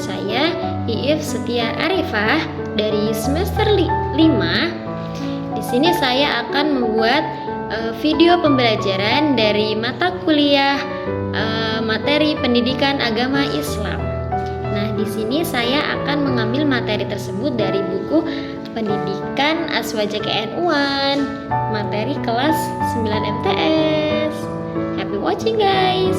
saya Iif Setia Arifah dari semester 5. Di sini saya akan membuat video pembelajaran dari mata kuliah materi pendidikan agama Islam. Nah, di sini saya akan mengambil materi tersebut dari buku Pendidikan Aswaja KN1 materi kelas 9 MTS. Happy watching guys.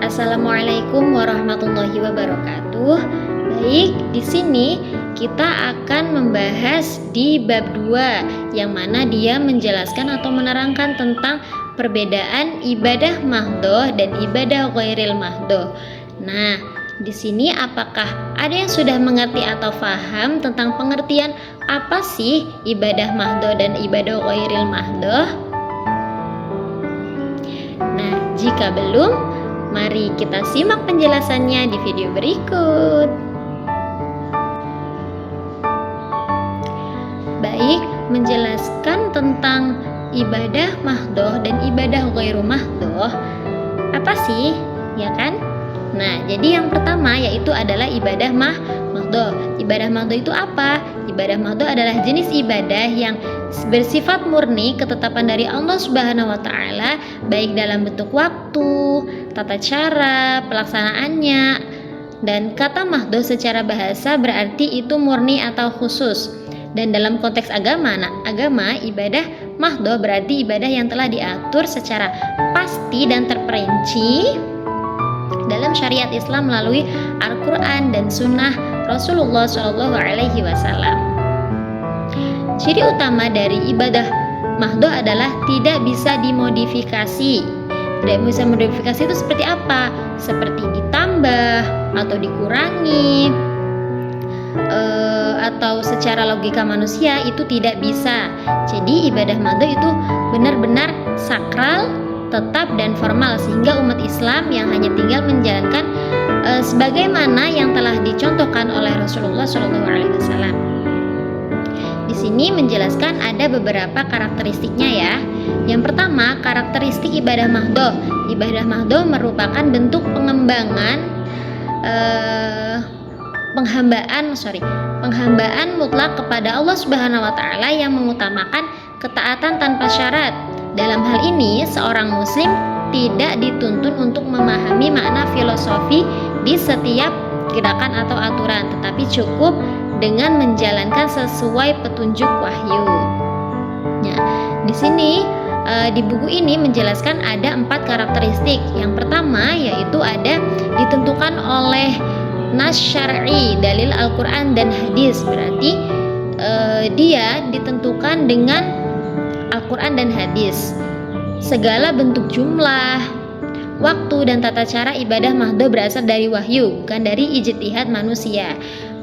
Assalamualaikum warahmatullahi wabarakatuh. Baik, di sini kita akan membahas di bab 2 yang mana dia menjelaskan atau menerangkan tentang perbedaan ibadah mahdhoh dan ibadah ghairil mahdhoh. Nah, di sini apakah ada yang sudah mengerti atau paham tentang pengertian apa sih ibadah mahdhoh dan ibadah ghairil mahdhoh? Nah, jika belum, mari kita simak penjelasannya di video berikut. Baik, menjelaskan tentang ibadah mahdhoh dan ibadah ghairu mahdhoh. Apa sih? Ya kan? Nah, jadi yang pertama yaitu adalah ibadah mahdhoh. Ibadah mahdhoh itu apa? Ibadah mahdhoh adalah jenis ibadah yang bersifat murni ketetapan dari Allah Subhanahu wa taala, baik dalam bentuk waktu, tata cara, pelaksanaannya. Dan kata mahdhoh secara bahasa berarti itu murni atau khusus. Dan dalam konteks agama, ibadah mahdhoh berarti ibadah yang telah diatur secara pasti dan terperinci dalam syariat Islam melalui Al-Quran dan Sunnah Rasulullah SAW. Ciri utama dari ibadah mahdhoh adalah tidak bisa dimodifikasi. Tidak bisa modifikasi itu seperti apa? Seperti ditambah atau dikurangi, atau secara logika manusia itu tidak bisa. Jadi ibadah mahdhoh itu benar-benar sakral, tetap dan formal, sehingga umat Islam yang hanya tinggal menjalankan sebagaimana yang telah dicontohkan oleh Rasulullah SAW. Di sini menjelaskan ada beberapa karakteristiknya ya. Yang pertama, karakteristik ibadah mahdhoh. Ibadah mahdhoh merupakan bentuk penghambaan mutlak kepada Allah Subhanahu wa taala yang mengutamakan ketaatan tanpa syarat. Dalam hal ini, seorang muslim tidak dituntun untuk memahami makna filosofi di setiap gerakan atau aturan, tetapi cukup dengan menjalankan sesuai petunjuk wahyu. Nah, di sini di buku ini menjelaskan ada 4 karakteristik. Yang pertama yaitu ada ditentukan oleh nas syar'i, dalil Al-Quran dan hadis. Berarti dia ditentukan dengan Al-Quran dan hadis. Segala bentuk jumlah, waktu dan tata cara ibadah mahdhoh berasal dari wahyu, bukan dari ijtihad manusia.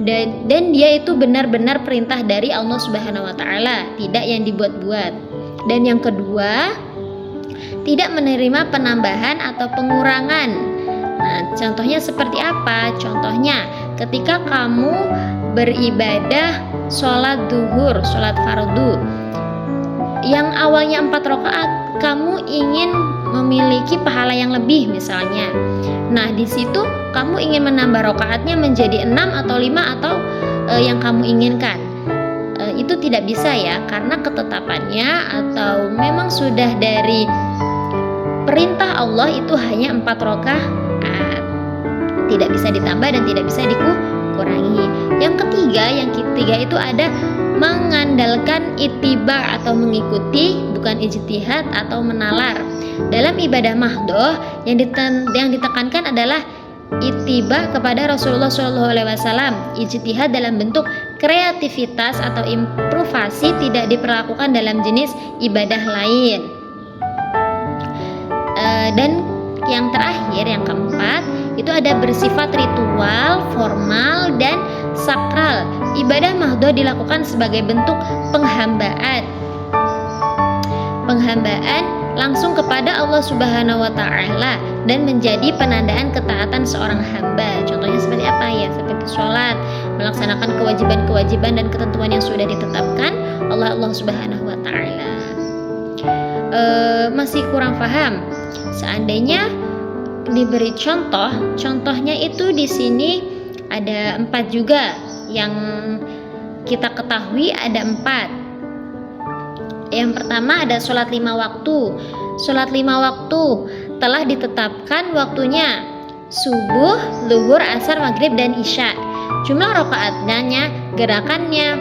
Dan dia itu benar-benar perintah dari Allah Subhanahu wa taala, tidak yang dibuat-buat. Dan yang kedua, tidak menerima penambahan atau pengurangan. Nah, contohnya seperti apa? Contohnya ketika kamu beribadah sholat duhur, sholat fardu, yang awalnya 4 rakaat, kamu ingin memiliki pahala yang lebih misalnya. Nah, di situ kamu ingin menambah rakaatnya menjadi 6 atau 5 atau yang kamu inginkan. Itu tidak bisa ya, karena ketetapannya atau memang sudah dari perintah Allah itu hanya 4 rakaat. Tidak bisa ditambah dan tidak bisa dikurangi. Yang ketiga itu ada mengandalkan ittiba atau mengikuti, bukan ijtihad atau menalar. Dalam ibadah mahdhoh yang ditekankan adalah ittiba kepada Rasulullah SAW. Ijtihad dalam bentuk kreativitas atau improvisasi tidak diperlakukan dalam jenis ibadah lain. Dan yang terakhir, yang keempat, itu ada bersifat ritual, formal, dan sakral. Ibadah mahdhoh dilakukan sebagai bentuk penghambaan langsung kepada Allah Subhanahu wa taala dan menjadi penandaan ketaatan seorang hamba. Contohnya seperti apa ya? Seperti sholat, melaksanakan kewajiban-kewajiban dan ketentuan yang sudah ditetapkan oleh Allah Subhanahu wa taala. Masih kurang paham? Seandainya diberi contoh, contohnya itu di sini ada 4 juga yang kita ketahui ada 4. Yang pertama ada sholat 5 waktu. Sholat 5 waktu telah ditetapkan waktunya subuh, zuhur, asar, maghrib, dan isya. Jumlah rakaatnya, gerakannya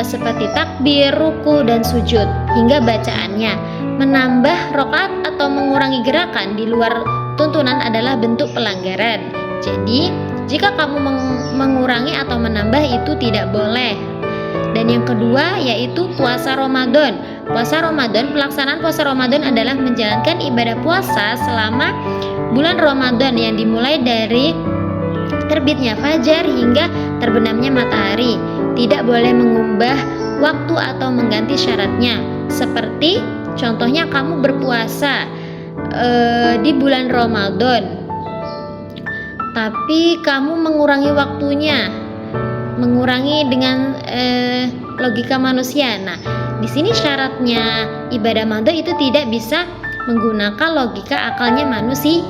seperti takbir, ruku, dan sujud hingga bacaannya. Menambah rakaat atau mengurangi gerakan di luar tuntunan adalah bentuk pelanggaran. Jadi jika kamu mengurangi atau menambah itu tidak boleh. Dan yang kedua yaitu puasa Ramadan. Puasa Ramadan, pelaksanaan puasa Ramadan adalah menjalankan ibadah puasa selama bulan Ramadan yang dimulai dari terbitnya fajar hingga terbenamnya matahari. Tidak boleh mengubah waktu atau mengganti syaratnya. Seperti contohnya kamu berpuasa di bulan Ramadan, tapi kamu mengurangi waktunya, mengurangi dengan logika manusia. Nah, di sini syaratnya ibadah Ramadan itu tidak bisa menggunakan logika akalnya manusia.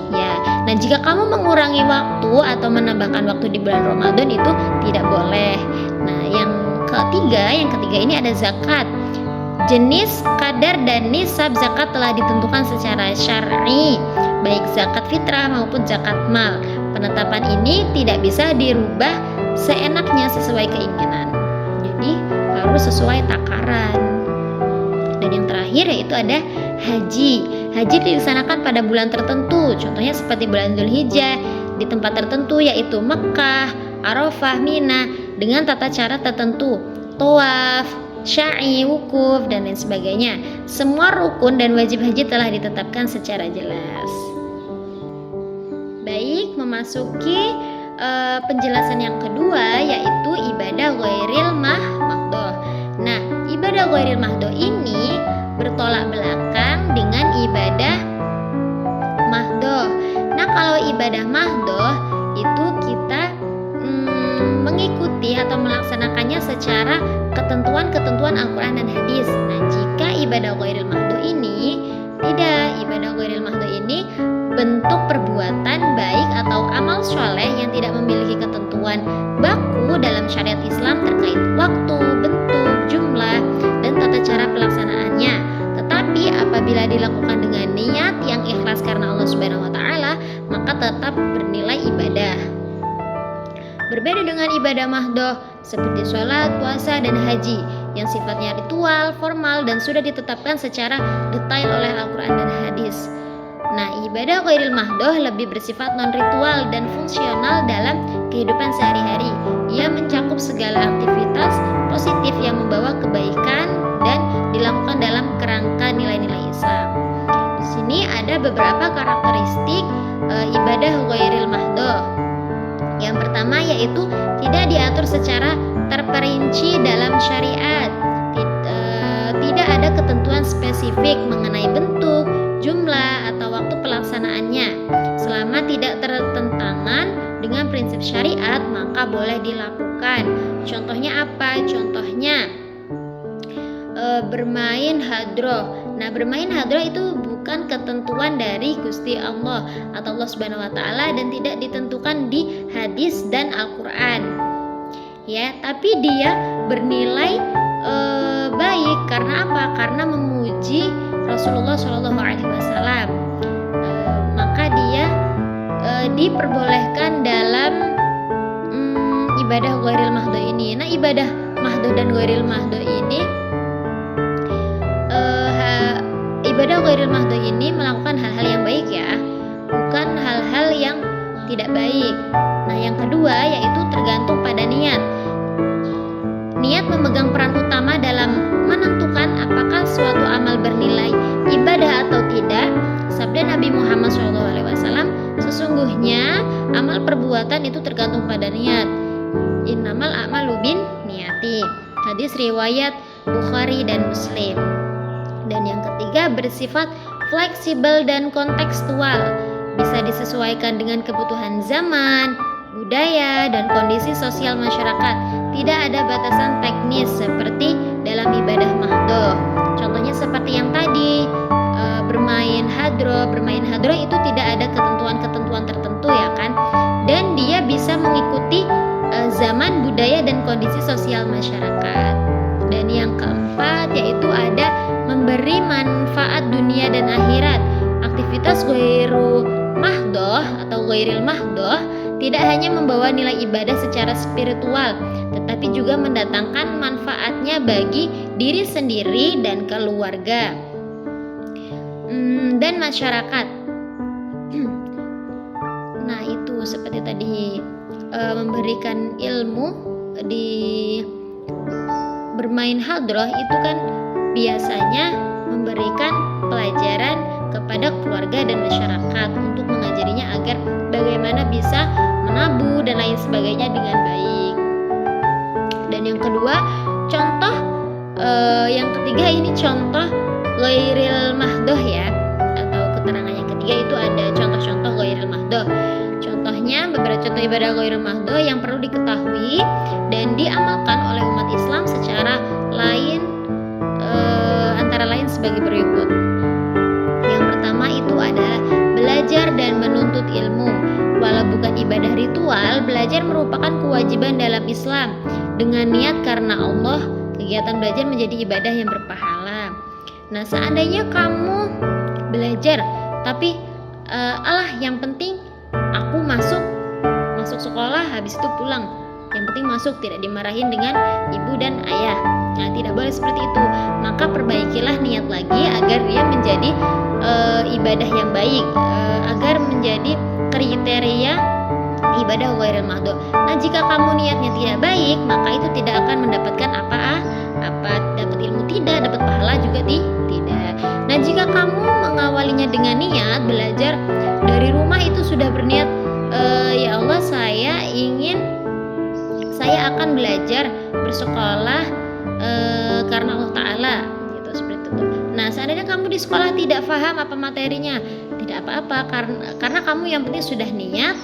Nah, jika kamu mengurangi waktu atau menambahkan waktu di bulan Ramadan itu tidak boleh. Nah, yang ketiga ini ada zakat. Jenis, kadar, dan nisab zakat telah ditentukan secara syar'i, baik zakat fitrah maupun zakat mal. Penetapan ini tidak bisa dirubah seenaknya sesuai keinginan. Jadi harus sesuai takaran. Dan yang terakhir yaitu ada haji. Haji dilaksanakan pada bulan tertentu, contohnya seperti bulan Dzulhijjah, di tempat tertentu yaitu Mekkah, Arafah, Mina, dengan tata cara tertentu, tawaf, sya'i, wukuf, dan lain sebagainya. Semua rukun dan wajib haji telah ditetapkan secara jelas. Baik, memasuki penjelasan yang kedua yaitu ibadah ghairil mahdoh. Nah, ibadah ghairil mahdoh ini bertolak belakang dengan ibadah mahdoh. Nah, kalau ibadah mahdoh itu kita mengikuti atau melaksanakannya secara ketentuan-ketentuan Al-Quran dan hadis. Nah, jika ibadah ghairil mahdoh ini tidak, ibadah ghairil mahdoh ini bentuk perbuatan baik atau amal soleh yang tidak memiliki ketentuan baku dalam syariat Islam terkait waktu, bentuk, jumlah, dan tata cara pelaksanaannya. Tetapi apabila dilakukan dengan niat yang ikhlas karena Allah Subhanahu wa taala, maka tetap bernilai ibadah. Berbeda dengan ibadah mahdoh seperti sholat, puasa, dan haji yang sifatnya ritual, formal, dan sudah ditetapkan secara detail oleh Al-Quran dan hadis. Nah, ibadah ghairil mahdoh lebih bersifat non-ritual dan fungsional dalam kehidupan sehari-hari. Ia mencakup segala aktivitas positif yang membawa kebaikan dan dilakukan dalam kerangka nilai-nilai Islam. Di sini ada beberapa karakteristik ibadah ghairil mahdoh. Yang pertama yaitu tidak diatur secara terperinci dalam syariat. Tidak ada ketentuan spesifik mengenai bentuk, jumlah, atau waktu pelaksanaannya. Selama tidak tertentangan dengan prinsip syariat, maka boleh dilakukan. Contohnya apa? Contohnya bermain hadroh. Nah, bermain hadroh itu bukan ketentuan dari Gusti Allah atau Allah Subhanahu wa taala dan tidak ditentukan di hadis dan Al-Qur'an. Ya, tapi dia bernilai baik karena apa? Karena memuji Rasulullah Shallallahu alaihi wasallam. Maka dia diperbolehkan dalam ibadah ghairil mahdoh ini. Nah, ibadah mahdoh dan ghairil mahdoh ini ibadah ghairil mahdoh ini melakukan hal-hal yang baik ya, bukan hal-hal yang tidak baik. Nah, yang kedua yaitu tergantung pada niat. Niat memegang peran utama dalam menentukan apakah suatu amal bernilai ibadah atau tidak. Sabda Nabi Muhammad SAW, sesungguhnya amal perbuatan itu tergantung pada niat. Innamal a'malu bin niyati. Hadis riwayat Bukhari dan Muslim. Dan yang ketiga bersifat fleksibel dan kontekstual, bisa disesuaikan dengan kebutuhan zaman, budaya, dan kondisi sosial masyarakat. Tidak ada batasan teknis seperti dalam ibadah mahdoh. Contohnya seperti yang tadi, bermain hadroh itu tidak ada ketentuan ghairil mahdoh tidak hanya membawa nilai ibadah secara spiritual, tetapi juga mendatangkan manfaatnya bagi diri sendiri dan keluarga dan masyarakat. Nah, itu seperti tadi memberikan ilmu di bermain hadroh itu kan biasanya memberikan pelajaran kepada keluarga dan masyarakat untuk mengajarinya agar bagaimana bisa menabuh dan lain sebagainya dengan baik. Dan yang kedua, contoh yang ketiga ini contoh ghairil mahdoh ya, atau keterangan yang ketiga itu ada contoh-contoh ghairil mahdoh. Contohnya beberapa contoh ibadah ghairil mahdoh yang perlu diketahui dan diamalkan oleh umat Islam secara lain, antara lain sebagai berikut. Yang pertama itu adalah belajar dan menuntut ilmu. Walau bukan ibadah ritual, belajar merupakan kewajiban dalam Islam. Dengan niat karena Allah, kegiatan belajar menjadi ibadah yang berpahala. Nah, seandainya kamu belajar, tapi yang penting aku masuk sekolah, habis itu pulang. Yang penting masuk, tidak dimarahin dengan ibu dan ayah. Nah, tidak boleh seperti itu. Maka perbaikilah niat lagi agar dia menjadi ibadah yang baik, agar menjadi kriteria ibadah ghairil mahdoh. Nah, jika kamu niatnya tidak baik, maka itu tidak akan mendapatkan apa dapat ilmu tidak, dapat pahala juga tidak. Nah, jika kamu mengawalinya dengan niat belajar dari rumah itu sudah berniat, ya Allah, saya akan belajar bersekolah karena Allah Ta'ala, gitu, seperti itu. Nah, seandainya kamu di sekolah tidak paham apa materinya, tidak apa-apa, karena kamu yang penting sudah niat.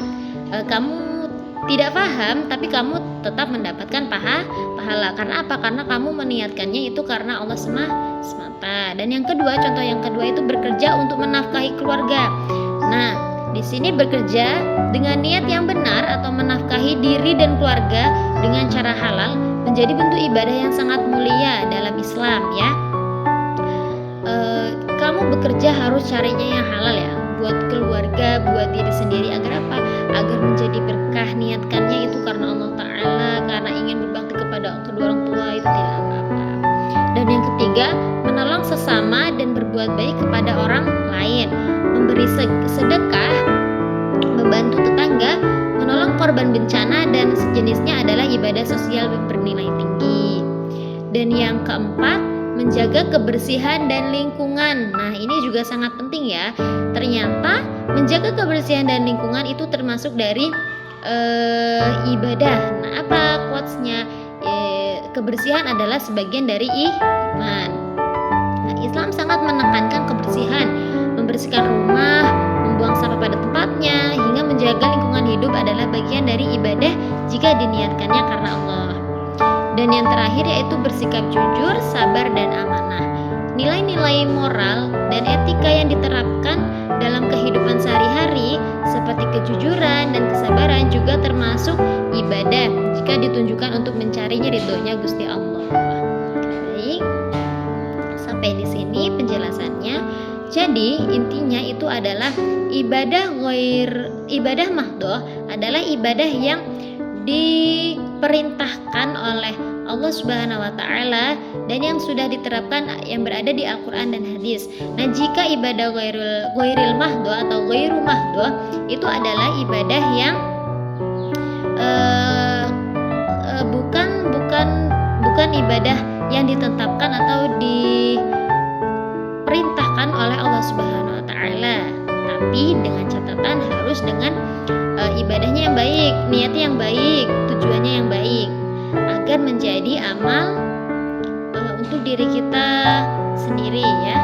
Kamu tidak paham tapi kamu tetap mendapatkan pahala. Karena apa? Karena kamu meniatkannya itu karena Allah semata. Dan yang kedua, contoh yang kedua itu bekerja untuk menafkahi keluarga. Nah, di sini bekerja dengan niat yang benar atau menafkahi diri dan keluarga dengan cara halal menjadi bentuk ibadah yang sangat mulia dalam Islam ya. Kamu bekerja harus carinya yang halal ya, buat keluarga, buat diri sendiri, agar apa? Agar menjadi berkah. Niatkannya itu karena Allah Ta'ala, karena ingin berbakti kepada kedua orang tua, itu tidak apa-apa. Dan yang ketiga, menolong sesama dan berbuat baik kepada orang lain, memberi sedekah, membantu tetangga, menolong korban bencana dan sejenisnya adalah ibadah sosial bernilai tinggi. Dan yang keempat, menjaga kebersihan dan lingkungan. Nah, ini juga sangat penting ya. Ternyata menjaga kebersihan dan lingkungan itu termasuk dari ibadah. Nah, apa quotes-nya? Kebersihan adalah sebagian dari iman. Nah, Islam sangat menekankan kebersihan, membersihkan rumah, membuang sampah pada tempatnya, hingga menjaga lingkungan hidup adalah bagian dari ibadah jika diniatkannya karena Allah. Dan yang terakhir yaitu bersikap jujur, sabar, dan amanah. Nilai-nilai moral dan etika yang diterapkan dalam kehidupan sehari-hari seperti kejujuran dan kesabaran juga termasuk ibadah jika ditunjukkan untuk mencarinya ridhonya Gusti Allah. Baik, sampai di sini penjelasannya. Jadi intinya itu adalah ibadah mahdoh adalah ibadah yang diperintahkan oleh Allah Subhanahu wa Ta'ala dan yang sudah diterapkan yang berada di Al-Quran dan hadis. Nah, jika ibadah ghairil mahdoh atau ghairu mahdoh itu adalah ibadah yang bukan ibadah yang ditetapkan atau diperintahkan oleh Allah Subhanahu wa Ta'ala, tapi dengan catatan harus dengan ibadahnya yang baik, niatnya yang baik, tujuannya yang baik, agar menjadi amal untuk diri kita sendiri ya.